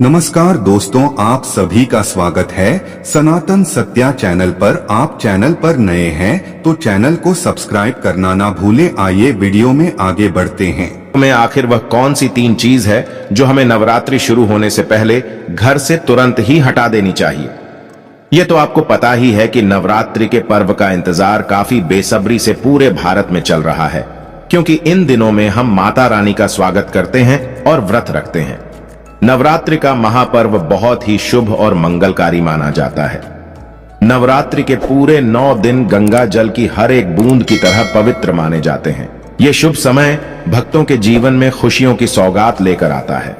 नमस्कार दोस्तों, आप सभी का स्वागत है सनातन सत्या चैनल पर। आप चैनल पर नए हैं तो चैनल को सब्सक्राइब करना ना भूलें। आइए वीडियो में आगे बढ़ते हैं। में आखिर वह कौन सी 3 चीज है जो हमें नवरात्रि शुरू होने से पहले घर से तुरंत ही हटा देनी चाहिए। यह तो आपको पता ही है कि नवरात्रि के पर्व का इंतजार काफी बेसब्री से पूरे भारत में चल रहा है, क्योंकि इन दिनों में हम माता रानी का स्वागत करते हैं और व्रत रखते हैं। नवरात्रि का महापर्व बहुत ही शुभ और मंगलकारी माना जाता है। नवरात्रि के पूरे 9 दिन गंगा जल की हर एक बूंद की तरह पवित्र माने जाते हैं। ये शुभ समय भक्तों के जीवन में खुशियों की सौगात लेकर आता है।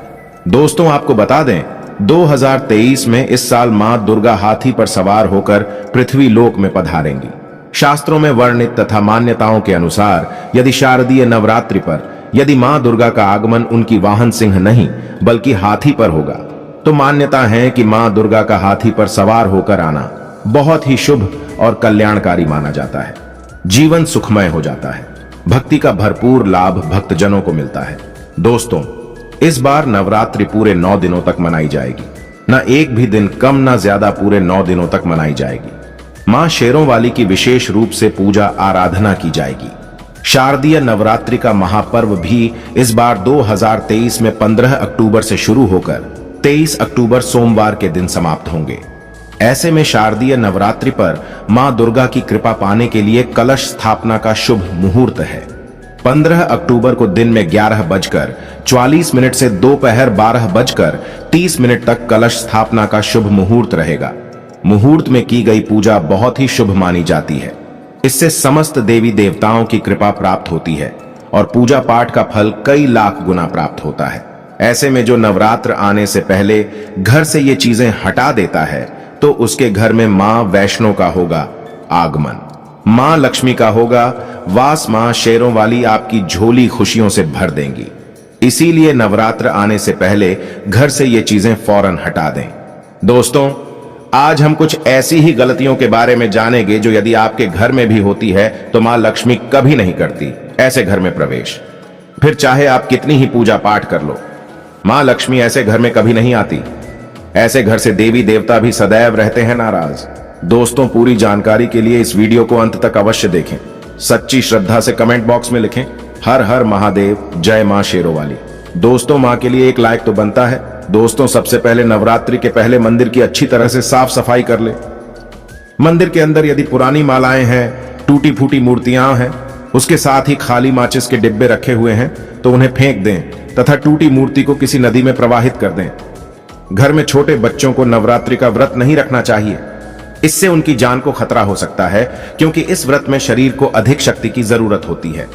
दोस्तों, आपको बता दें, 2023 में इस साल मां दुर्गा हाथी पर सवार होकर पृथ्वी लोक में पधारेंगी। शास्त्रों में वर्णित तथा मान्यताओं के अनुसार यदि शारदीय नवरात्रि पर यदि मां दुर्गा का आगमन उनकी वाहन सिंह नहीं बल्कि हाथी पर होगा, तो मान्यता है कि मां दुर्गा का हाथी पर सवार होकर आना बहुत ही शुभ और कल्याणकारी माना जाता है। जीवन सुखमय हो जाता है। भक्ति का भरपूर लाभ भक्तजनों को मिलता है। दोस्तों, इस बार नवरात्रि पूरे 9 दिनों तक मनाई जाएगी। न एक भी दिन कम न ज्यादा पूरे 9 दिनों तक मनाई जाएगी। मां शेरों वाली की विशेष रूप से पूजा आराधना की जाएगी। शारदीय नवरात्रि का महापर्व भी इस बार 2023 में 15 अक्टूबर से शुरू होकर 23 अक्टूबर सोमवार के दिन समाप्त होंगे। ऐसे में शारदीय नवरात्रि पर मां दुर्गा की कृपा पाने के लिए कलश स्थापना का शुभ मुहूर्त है। 15 अक्टूबर को दिन में 11:44 से दोपहर 12:30 तक कलश स्थापना का शुभ मुहूर्त रहेगा। मुहूर्त में की गई पूजा बहुत ही शुभ मानी जाती है। इससे समस्त देवी देवताओं की कृपा प्राप्त होती है और पूजा पाठ का फल कई लाख गुना प्राप्त होता है। ऐसे में जो नवरात्र आने से पहले घर से ये चीजें हटा देता है, तो उसके घर में मां वैष्णो का होगा आगमन, मां लक्ष्मी का होगा वास। मां शेरों वाली आपकी झोली खुशियों से भर देंगी। इसीलिए नवरात्र आने से पहले घर से ये चीजें फौरन हटा दें। दोस्तों, आज हम कुछ ऐसी ही गलतियों के बारे में जानेंगे जो यदि आपके घर में भी होती है तो मां लक्ष्मी कभी नहीं करती ऐसे घर में प्रवेश। फिर चाहे आप कितनी ही पूजा पाठ कर लो, मां लक्ष्मी ऐसे घर में कभी नहीं आती। ऐसे घर से देवी देवता भी सदैव रहते हैं नाराज। दोस्तों, पूरी जानकारी के लिए इस वीडियो को अंत तक अवश्य देखें। सच्ची श्रद्धा से कमेंट बॉक्स में लिखें हर हर महादेव, जय मां शेरों वाली। दोस्तों, मां के लिए एक लाइक तो बनता है। दोस्तों, सबसे पहले नवरात्रि के पहले मंदिर की अच्छी तरह से साफ सफाई कर ले। मंदिर के अंदर यदि पुरानी मालाएं हैं, टूटी फूटी मूर्तियां हैं, उसके साथ ही खाली माचिस के डिब्बे रखे हुए हैं, तो उन्हें फेंक दें तथा टूटी मूर्ति को किसी नदी में प्रवाहित कर दें। घर में छोटे बच्चों को नवरात्रि का व्रत नहीं रखना चाहिए। इससे उनकी जान को खतरा हो सकता है, क्योंकि इस व्रत में शरीर को अधिक शक्ति की जरूरत होती है।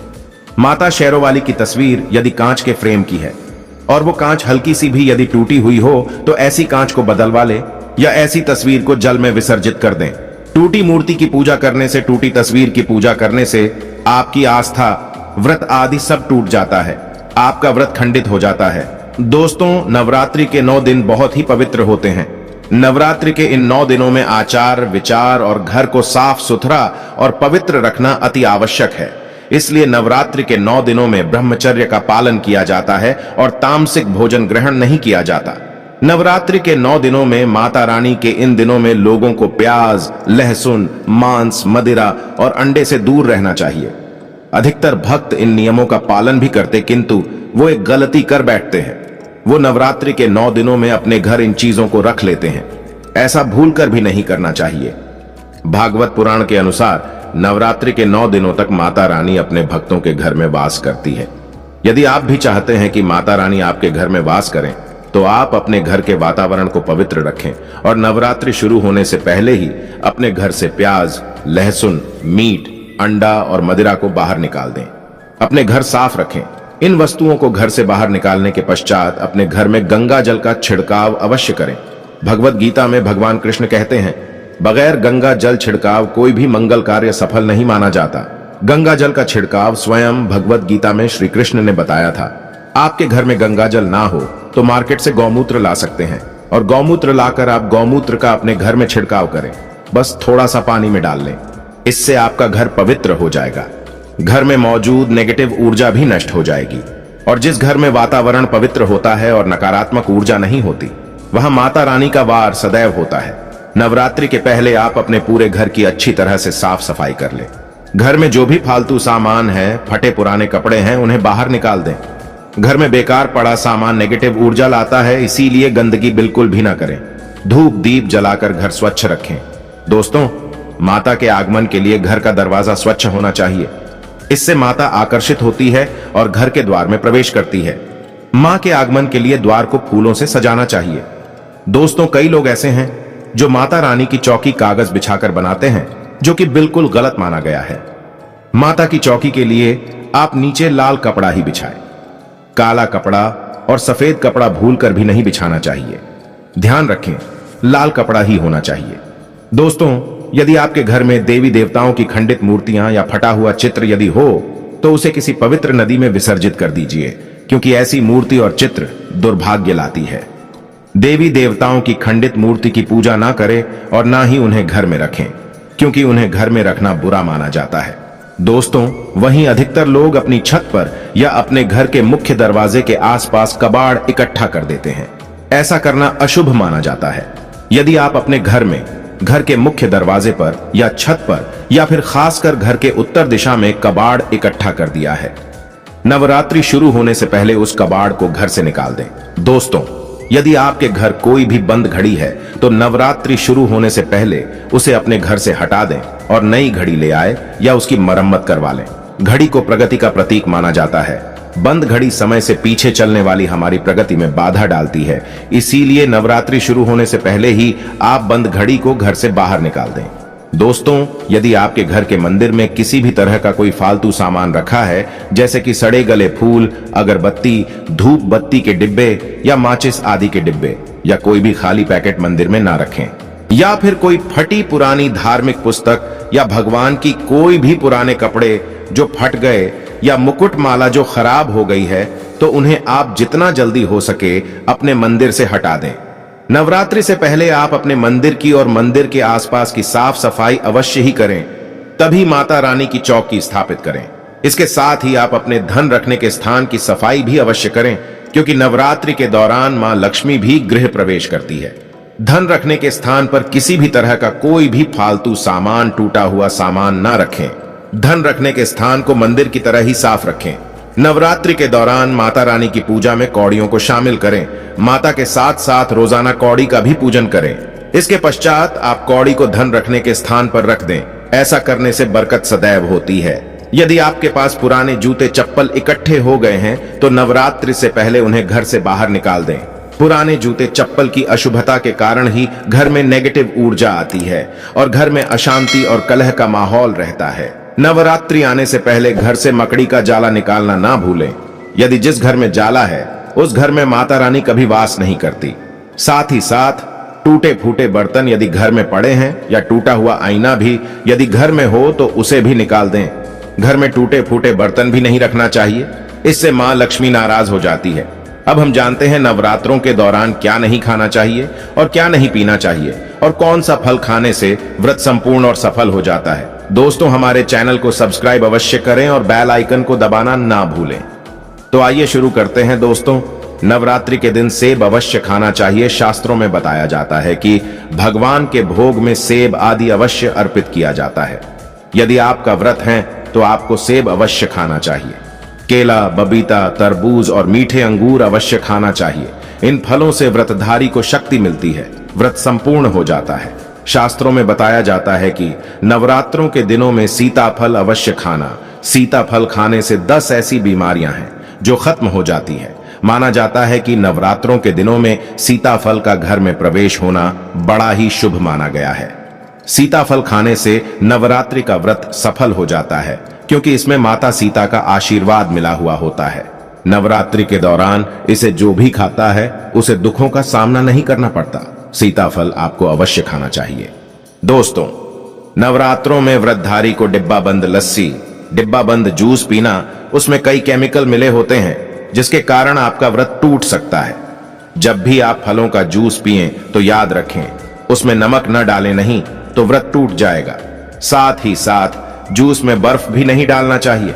माता शेरों वाली की तस्वीर यदि कांच के फ्रेम की है और वो कांच हल्की सी भी यदि टूटी हुई हो, तो ऐसी कांच को बदलवा ले या ऐसी तस्वीर को जल में विसर्जित कर दें। टूटी मूर्ति की पूजा करने से, टूटी तस्वीर की पूजा करने से आपकी आस्था, व्रत आदि सब टूट जाता है। आपका व्रत खंडित हो जाता है। दोस्तों, नवरात्रि के 9 दिन बहुत ही पवित्र होते हैं। नवरात्रि के इन 9 दिनों में आचार विचार और घर को साफ सुथरा और पवित्र रखना अति आवश्यक है। इसलिए नवरात्रि के 9 दिनों में ब्रह्मचर्य का पालन किया जाता है और तामसिक भोजन ग्रहण नहीं किया जाता। नवरात्रि के 9 दिनों में माता रानी के इन दिनों में लोगों को प्याज, लहसुन, मांस, मदिरा और अंडे से दूर रहना चाहिए। अधिकतर भक्त इन नियमों का पालन भी करते, किंतु वो एक गलती कर बैठते हैं। वो नवरात्रि के 9 दिनों में अपने घर इन चीजों को रख लेते हैं। ऐसा भूलकर भी नहीं करना चाहिए। भागवत पुराण के अनुसार नवरात्रि के 9 दिनों तक माता रानी अपने भक्तों के घर में वास करती है। यदि आप भी चाहते हैं कि माता रानी आपके घर में वास करें, तो आप अपने घर के वातावरण को पवित्र रखें और नवरात्रि शुरू होने से पहले ही अपने घर से प्याज, लहसुन, मीट, अंडा और मदिरा को बाहर निकाल दें। अपने घर साफ रखें। इन वस्तुओं को घर से बाहर निकालने के पश्चात अपने घर में गंगा जल का छिड़काव अवश्य करें। भगवत गीता में भगवान कृष्ण कहते हैं, बगैर गंगा जल छिड़काव कोई भी मंगल कार्य सफल नहीं माना जाता। गंगा जल का छिड़काव स्वयं भगवत गीता में श्री कृष्ण ने बताया था। आपके घर में गंगा जल ना हो तो मार्केट से गौमूत्र ला सकते हैं और गौमूत्र लाकर आप गौमूत्र का अपने घर में छिड़काव करें। बस थोड़ा सा पानी में डाल लें। इससे आपका घर पवित्र हो जाएगा। घर में मौजूद नेगेटिव ऊर्जा भी नष्ट हो जाएगी और जिस घर में वातावरण पवित्र होता है और नकारात्मक ऊर्जा नहीं होती, वहां माता रानी का वार सदैव होता है। नवरात्रि के पहले आप अपने पूरे घर की अच्छी तरह से साफ सफाई कर लें। घर में जो भी फालतू सामान है, फटे पुराने कपड़े हैं, उन्हें बाहर निकाल दें। घर में बेकार पड़ा सामान नेगेटिव ऊर्जा लाता है, इसीलिए गंदगी बिल्कुल भी ना करें। धूप दीप जलाकर घर स्वच्छ रखें। दोस्तों, माता के आगमन के लिए घर का दरवाजा स्वच्छ होना चाहिए। इससे माता आकर्षित होती है और घर के द्वार में प्रवेश करती है। मां के आगमन के लिए द्वार को फूलों से सजाना चाहिए। दोस्तों, कई लोग ऐसे हैं जो माता रानी की चौकी कागज बिछाकर बनाते हैं, जो कि बिल्कुल गलत माना गया है। माता की चौकी के लिए आप नीचे लाल कपड़ा ही बिछाएं। काला कपड़ा और सफेद कपड़ा भूलकर भी नहीं बिछाना चाहिए। ध्यान रखें, लाल कपड़ा ही होना चाहिए। दोस्तों, यदि आपके घर में देवी देवताओं की खंडित मूर्तियां या फटा हुआ चित्र यदि हो, तो उसे किसी पवित्र नदी में विसर्जित कर दीजिए, क्योंकि ऐसी मूर्ति और चित्र दुर्भाग्य लाती है। देवी देवताओं की खंडित मूर्ति की पूजा ना करें और ना ही उन्हें घर में रखें, क्योंकि उन्हें घर में रखना बुरा माना जाता है। दोस्तों, वहीं अधिकतर लोग अपनी छत पर या अपने घर के मुख्य दरवाजे के आसपास कबाड़ इकट्ठा कर देते हैं। ऐसा करना अशुभ माना जाता है। यदि आप अपने घर में, घर के मुख्य दरवाजे पर या छत पर या फिर खासकर घर के उत्तर दिशा में कबाड़ इकट्ठा कर दिया है, नवरात्रि शुरू होने से पहले उस कबाड़ को घर से निकाल दें। दोस्तों, यदि आपके घर कोई भी बंद घड़ी है, तो नवरात्रि शुरू होने से पहले उसे अपने घर से हटा दें और नई घड़ी ले आए या उसकी मरम्मत करवा लें। घड़ी को प्रगति का प्रतीक माना जाता है। बंद घड़ी समय से पीछे चलने वाली हमारी प्रगति में बाधा डालती है। इसीलिए नवरात्रि शुरू होने से पहले ही आप बंद घड़ी को घर से बाहर निकाल दें। दोस्तों, यदि आपके घर के मंदिर में किसी भी तरह का कोई फालतू सामान रखा है, जैसे कि सड़े गले फूल, अगरबत्ती, धूप बत्ती के डिब्बे या माचिस आदि के डिब्बे, या कोई भी खाली पैकेट मंदिर में ना रखें। या फिर कोई फटी पुरानी धार्मिक पुस्तक या भगवान की कोई भी पुराने कपड़े जो फट गए या मुकुट माला जो खराब हो गई है, तो उन्हें आप जितना जल्दी हो सके अपने मंदिर से हटा दें। नवरात्रि से पहले आप अपने मंदिर की और मंदिर के आसपास की साफ सफाई अवश्य ही करें, तभी माता रानी की चौकी स्थापित करें। इसके साथ ही आप अपने धन रखने के स्थान की सफाई भी अवश्य करें, क्योंकि नवरात्रि के दौरान मां लक्ष्मी भी गृह प्रवेश करती है। धन रखने के स्थान पर किसी भी तरह का कोई भी फालतू सामान, टूटा हुआ सामान ना रखें। धन रखने के स्थान को मंदिर की तरह ही साफ रखें। नवरात्रि के दौरान माता रानी की पूजा में कौड़ियों को शामिल करें। माता के साथ साथ रोजाना कौड़ी का भी पूजन करें। इसके पश्चात आप कौड़ी को धन रखने के स्थान पर रख दें। ऐसा करने से बरकत सदैव होती है। यदि आपके पास पुराने जूते चप्पल इकट्ठे हो गए हैं, तो नवरात्रि से पहले उन्हें घर से बाहर निकाल दें। पुराने जूते चप्पल की अशुभता के कारण ही घर में नेगेटिव ऊर्जा आती है और घर में अशांति और कलह का माहौल रहता है। नवरात्रि आने से पहले घर से मकड़ी का जाला निकालना ना भूलें। यदि जिस घर में जाला है, उस घर में माता रानी कभी वास नहीं करती। साथ ही साथ टूटे फूटे बर्तन यदि घर में पड़े हैं या टूटा हुआ आईना भी यदि घर में हो, तो उसे भी निकाल दें। घर में टूटे फूटे बर्तन भी नहीं रखना चाहिए, इससे मां लक्ष्मी नाराज हो जाती है। अब हम जानते हैं नवरात्रों के दौरान क्या नहीं खाना चाहिए और क्या नहीं पीना चाहिए, और कौन सा फल खाने से व्रत संपूर्ण और सफल हो जाता है। दोस्तों, हमारे चैनल को सब्सक्राइब अवश्य करें और बेल आइकन को दबाना ना भूलें। तो आइए शुरू करते हैं। दोस्तों, नवरात्रि के दिन सेब अवश्य खाना चाहिए। शास्त्रों में बताया जाता है कि भगवान के भोग में सेब आदि अवश्य अर्पित किया जाता है। यदि आपका व्रत है तो आपको सेब अवश्य खाना चाहिए। केला, बबीता, तरबूज और मीठे अंगूर अवश्य खाना चाहिए। इन फलों से व्रतधारी को शक्ति मिलती है, व्रत संपूर्ण हो जाता है। शास्त्रों में बताया जाता है कि नवरात्रों के दिनों में सीताफल अवश्य खाना। सीताफल खाने से 10 ऐसी बीमारियां हैं जो खत्म हो जाती है। माना जाता है कि नवरात्रों के दिनों में सीताफल का घर में प्रवेश होना बड़ा ही शुभ माना गया है। सीताफल खाने से नवरात्रि का व्रत सफल हो जाता है, क्योंकि इसमें माता सीता का आशीर्वाद मिला हुआ होता है। नवरात्रि के दौरान इसे जो भी खाता है उसे दुखों का सामना नहीं करना पड़ता। सीताफल आपको अवश्य खाना चाहिए। दोस्तों, नवरात्रों में व्रतधारी को डिब्बा बंद लस्सी, डिब्बा बंद जूस पीना, उसमें कई केमिकल मिले होते हैं जिसके कारण आपका व्रत टूट सकता है। जब भी आप फलों का जूस पिएं तो याद रखें, उसमें नमक न डालें, नहीं तो व्रत टूट जाएगा। साथ ही साथ जूस में बर्फ भी नहीं डालना चाहिए।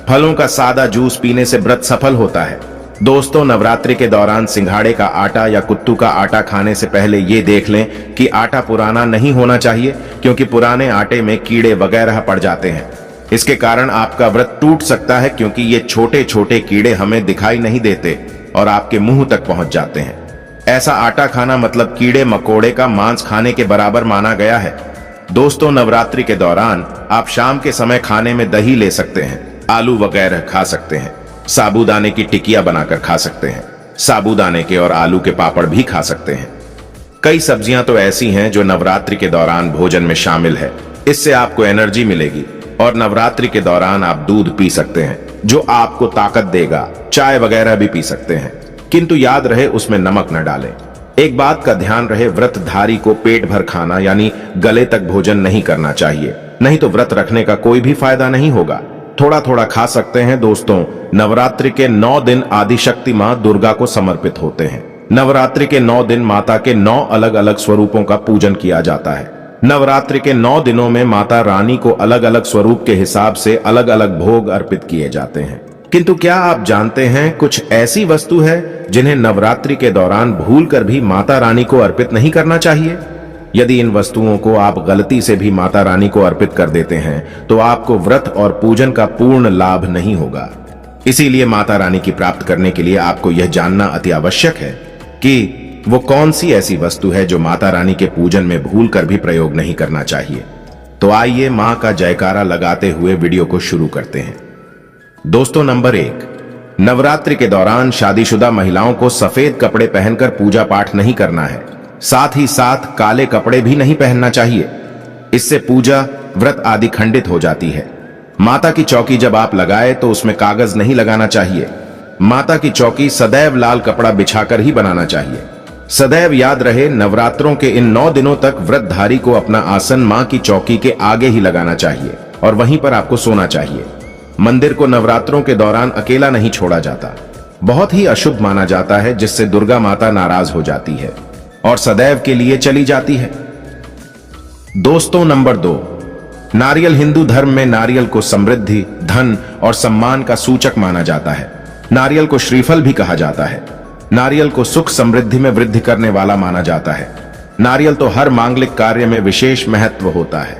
फलों का सादा जूस पीने से व्रत सफल होता है। दोस्तों, नवरात्रि के दौरान सिंघाड़े का आटा या कुत्तू का आटा खाने से पहले ये देख लें कि आटा पुराना नहीं होना चाहिए, क्योंकि पुराने आटे में कीड़े वगैरह पड़ जाते हैं। इसके कारण आपका व्रत टूट सकता है, क्योंकि ये छोटे छोटे कीड़े हमें दिखाई नहीं देते और आपके मुंह तक पहुंच जाते हैं। ऐसा आटा खाना मतलब कीड़े मकोड़े का मांस खाने के बराबर माना गया है। दोस्तों, नवरात्रि के दौरान आप शाम के समय खाने में दही ले सकते हैं, आलू वगैरह खा सकते हैं, साबूदाने की टिकिया बनाकर खा सकते हैं, साबूदाने के और आलू के पापड़ भी खा सकते हैं। कई सब्जियां तो ऐसी हैं जो नवरात्रि के दौरान भोजन में शामिल है। इससे आपको एनर्जी मिलेगी और नवरात्रि के दौरान आप दूध पी सकते हैं जो आपको ताकत देगा। चाय वगैरह भी पी सकते हैं, किंतु याद रहे उसमें नमक न डालें। एक बात का ध्यान रहे, व्रतधारी को पेट भर खाना यानी गले तक भोजन नहीं करना चाहिए, नहीं तो व्रत रखने का कोई भी फायदा नहीं होगा। थोड़ा थोड़ा खा सकते हैं। दोस्तों, नवरात्रि के 9 दिन आदिशक्ति मां दुर्गा को समर्पित होते हैं। नवरात्रि के 9 दिन माता के 9 अलग अलग स्वरूपों का पूजन किया जाता है। नवरात्रि के 9 दिनों में माता रानी को अलग अलग स्वरूप के हिसाब से अलग अलग भोग अर्पित किए जाते हैं। किंतु क्या आप जानते हैं, कुछ ऐसी वस्तु है जिन्हें नवरात्रि के दौरान भूलकर भी माता रानी को अर्पित नहीं करना चाहिए। यदि इन वस्तुओं को आप गलती से भी माता रानी को अर्पित कर देते हैं तो आपको व्रत और पूजन का पूर्ण लाभ नहीं होगा। इसीलिए माता रानी की प्राप्त करने के लिए आपको यह जानना अति आवश्यक है कि वो कौन सी ऐसी वस्तु है जो माता रानी के पूजन में भूलकर भी प्रयोग नहीं करना चाहिए। तो आइए मां का जयकारा लगाते हुए वीडियो को शुरू करते हैं। दोस्तों, नंबर 1, नवरात्रि के दौरान शादीशुदा महिलाओं को सफेद कपड़े पहनकर पूजा पाठ नहीं करना है। साथ ही साथ काले कपड़े भी नहीं पहनना चाहिए। इससे पूजा, व्रत आदि खंडित हो जाती है। माता की चौकी जब आप लगाए तो उसमें कागज नहीं लगाना चाहिए। माता की चौकी सदैव लाल कपड़ा बिछाकर ही बनाना चाहिए। सदैव याद रहे, नवरात्रों के इन 9 दिनों तक व्रतधारी को अपना आसन मां की चौकी के आगे ही लगाना चाहिए और वहीं पर आपको सोना चाहिए। मंदिर को नवरात्रों के दौरान अकेला नहीं छोड़ा जाता। बहुत ही अशुभ माना जाता है, जिससे दुर्गा माता नाराज हो जाती है और सदैव के लिए चली जाती है। दोस्तों, नंबर 2, नारियल हिंदू धर्म में नारियल को समृद्धि, धन और सम्मान का सूचक माना जाता है। नारियल को श्रीफल भी कहा जाता है। नारियल को सुख समृद्धि में वृद्धि करने वाला माना जाता है। नारियल तो हर मांगलिक कार्य में विशेष महत्व होता है।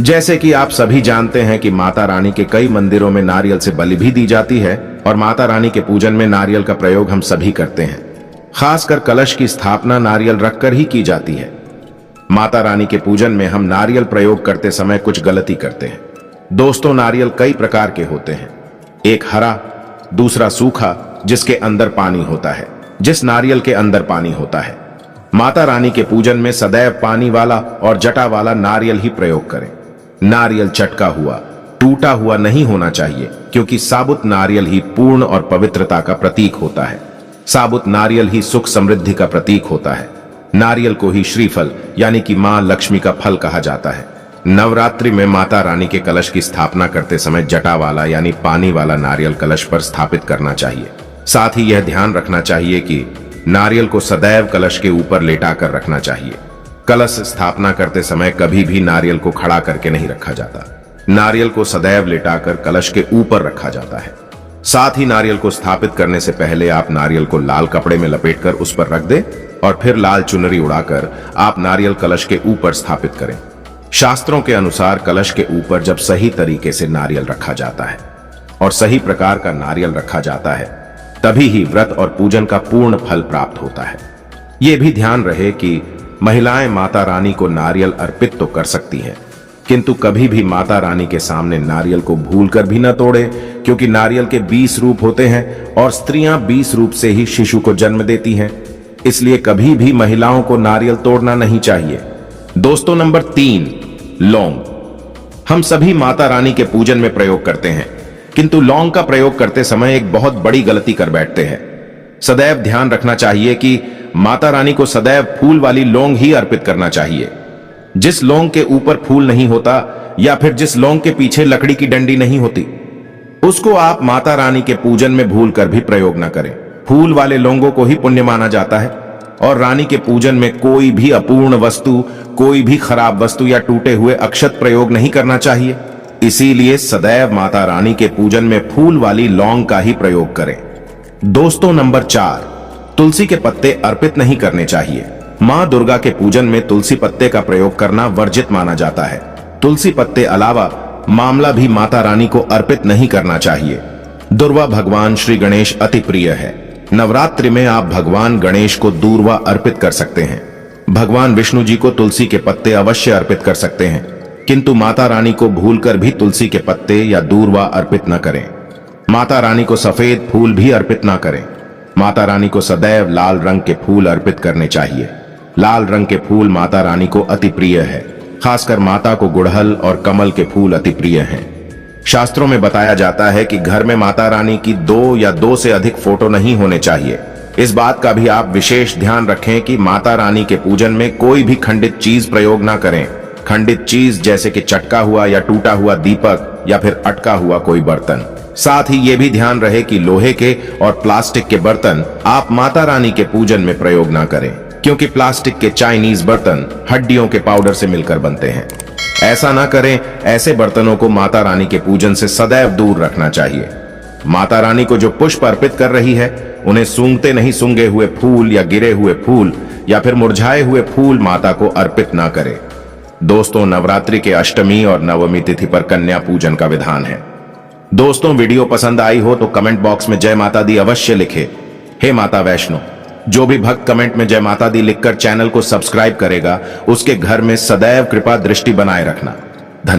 जैसे कि आप सभी जानते हैं कि माता रानी के कई मंदिरों में नारियल से बलि भी दी जाती है और माता रानी के पूजन में नारियल का प्रयोग हम सभी करते हैं। खासकर कलश की स्थापना नारियल रखकर ही की जाती है। माता रानी के पूजन में हम नारियल प्रयोग करते समय कुछ गलती करते हैं। दोस्तों, नारियल कई प्रकार के होते हैं। एक हरा, दूसरा सूखा जिसके अंदर पानी होता है। जिस नारियल के अंदर पानी होता है, माता रानी के पूजन में सदैव पानी वाला और जटा वाला नारियल ही प्रयोग करें। नारियल चटका हुआ, टूटा हुआ नहीं होना चाहिए, क्योंकि साबुत नारियल ही पूर्ण और पवित्रता का प्रतीक होता है। साबुत नारियल ही सुख समृद्धि का प्रतीक होता है। नारियल को ही श्रीफल यानी कि मां लक्ष्मी का फल कहा जाता है। नवरात्रि में माता रानी के कलश की स्थापना करते समय जटा वाला यानी पानी वाला नारियल कलश पर स्थापित करना चाहिए। साथ ही यह ध्यान रखना चाहिए कि नारियल को सदैव कलश के ऊपर लेटा कर रखना चाहिए। कलश स्थापना करते समय कभी भी नारियल को खड़ा करके नहीं रखा जाता। नारियल को सदैव लेटाकर कलश के ऊपर रखा जाता है। साथ ही नारियल को स्थापित करने से पहले आप नारियल को लाल कपड़े में लपेटकर उस पर रख दें और फिर लाल चुनरी उड़ाकर आप नारियल कलश के ऊपर स्थापित करें। शास्त्रों के अनुसार कलश के ऊपर जब सही तरीके से नारियल रखा जाता है और सही प्रकार का नारियल रखा जाता है, तभी ही व्रत और पूजन का पूर्ण फल प्राप्त होता है। यह भी ध्यान रहे कि महिलाएं माता रानी को नारियल अर्पित तो कर सकती हैं, किंतु कभी भी माता रानी के सामने नारियल को भूलकर भी न तोड़े, क्योंकि नारियल के 20 रूप होते हैं और स्त्रियां 20 रूप से ही शिशु को जन्म देती हैं। इसलिए कभी भी महिलाओं को नारियल तोड़ना नहीं चाहिए। दोस्तों, नंबर 3, लौंग। हम सभी माता रानी के पूजन में प्रयोग करते हैं, किंतु लौंग का प्रयोग करते समय एक बहुत बड़ी गलती कर बैठते हैं। सदैव ध्यान रखना चाहिए कि माता रानी को सदैव फूल वाली लौंग ही अर्पित करना चाहिए। जिस लौंग के ऊपर फूल नहीं होता या फिर जिस लौंग के पीछे लकड़ी की डंडी नहीं होती, उसको आप माता रानी के पूजन में भूलकर भी प्रयोग न करें। फूल वाले लौंगों को ही पुण्य माना जाता है और रानी के पूजन में कोई भी अपूर्ण वस्तु, कोई भी खराब वस्तु या टूटे हुए अक्षत प्रयोग नहीं करना चाहिए। इसीलिए सदैव माता रानी के पूजन में फूल वाली लौंग का ही प्रयोग करें। दोस्तों नंबर 4, तुलसी के पत्ते अर्पित नहीं करने चाहिए। मां दुर्गा के पूजन में तुलसी पत्ते का प्रयोग करना वर्जित माना जाता है। तुलसी पत्ते अलावा मामला भी माता रानी को अर्पित नहीं करना चाहिए। दूर्वा भगवान श्री गणेश अति प्रिय है। नवरात्रि में आप भगवान गणेश को दूर्वा अर्पित कर सकते हैं। भगवान विष्णु जी को तुलसी के पत्ते अवश्य अर्पित कर सकते हैं, किंतु माता रानी को भूलकर भी तुलसी के पत्ते या दूर्वा अर्पित न करें। माता रानी को सफेद फूल भी अर्पित न करें। माता रानी को सदैव लाल रंग के फूल अर्पित करने चाहिए। लाल रंग के फूल माता रानी को अति प्रिय है। खासकर माता को गुड़हल और कमल के फूल अति प्रिय हैं। शास्त्रों में बताया जाता है कि घर में माता रानी की 2 या 2 से अधिक फोटो नहीं होने चाहिए। इस बात का भी आप विशेष ध्यान रखें कि माता रानी के पूजन में कोई भी खंडित चीज प्रयोग ना करें। खंडित चीज जैसे कि चटका हुआ या टूटा हुआ दीपक या फिर अटका हुआ कोई बर्तन। साथ ही ये भी ध्यान रहे कि लोहे के और प्लास्टिक के बर्तन आप माता रानी के पूजन में प्रयोग ना करें, क्योंकि प्लास्टिक के चाइनीज बर्तन हड्डियों के पाउडर से मिलकर बनते हैं। ऐसा ना करें। ऐसे बर्तनों को माता रानी के पूजन से सदैव दूर रखना चाहिए। माता रानी को जो पुष्प अर्पित कर रही है, उन्हें सूंघते नहीं सूंघे हुए फूल या गिरे हुए फूल या फिर मुरझाए हुए फूल माता को अर्पित ना करें। दोस्तों, नवरात्रि के अष्टमी और नवमी तिथि पर कन्या पूजन का विधान है। दोस्तों, वीडियो पसंद आई हो तो कमेंट बॉक्स में जय माता दी अवश्य लिखे। हे माता वैष्णो, जो भी भक्त कमेंट में जय माता दी लिखकर चैनल को सब्सक्राइब करेगा, उसके घर में सदैव कृपा दृष्टि बनाए रखना।